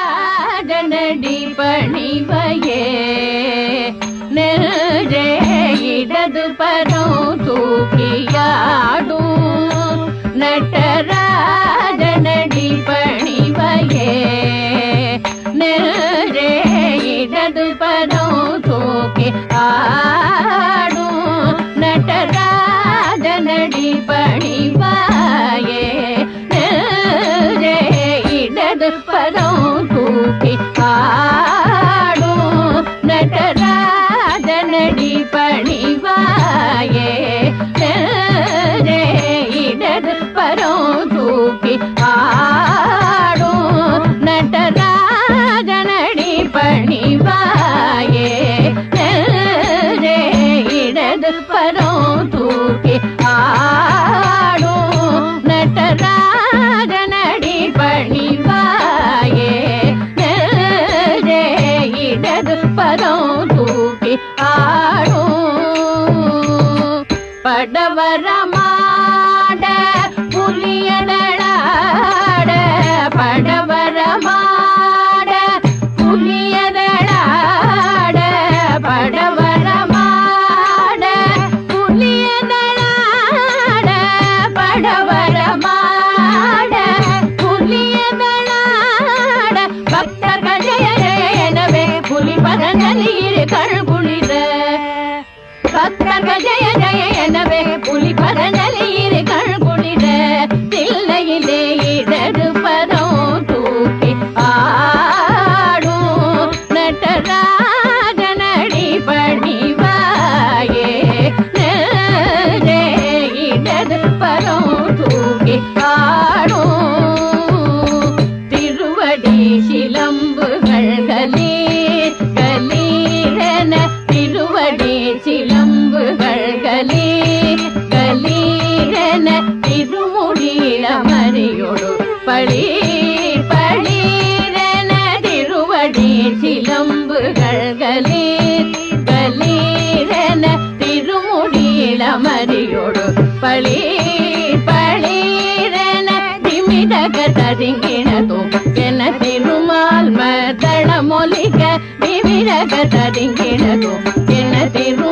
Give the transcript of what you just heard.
நடராஜனடி பணிவையே நெஞ்சே இடது பரம் தூக்கியாடும் நடராஜனடி பணிவையே நெஞ்சே இடது பரம் தூக்கி ஆடும் நடராஜனடி பணிவாயே நெஞ்சே இடது பரம் தூக்கி ஆடும் நடராஜனடி பணிவாயே நெஞ்சே இடது பரம் தூக்கி ஆடும் நடராஜனடி பணிவாயே நெஞ்சே இடது பரம் தூக்கி ஆடும் நடராஜனடி பணிவாயே நெஞ்சே இடது பரம் தூக்கி ஆடும் படவரமாட புலியதழாட படவரமாட புலியதழாட படவரமாட புலியதழாட படவரமாட புலியதழாட பக்தர்கள் ஜெய ஜெய எனவே புலி பதஞ்சலியிரு கழ்குளிர பக்தர்கள் ஜெய ஜெய எனவே புலி பதஞ்சலியிரு கழ்குளிர தில்லையிலே இடது பதம் தூக்கி ஆடும் நடராஜனடி பணிவாயே நெஞ்சே இடது பதம் தூக்கி ஆடும் திருவடி சிலம்புகள் கலீர் கலீரென திருவடி சிலம்புகள் கலீர் கலீரென திருமுடியில மறியொடு பளீர் பளீரென திருவடி சிலம்புகள் கலீர் கலீரென திருமுடியில மறியொடு பளீர் பளீரென திமிடக தரிங்கினதோ என திருமால் மதள மொழிக திமிடக தரிங்கினதோ என திரு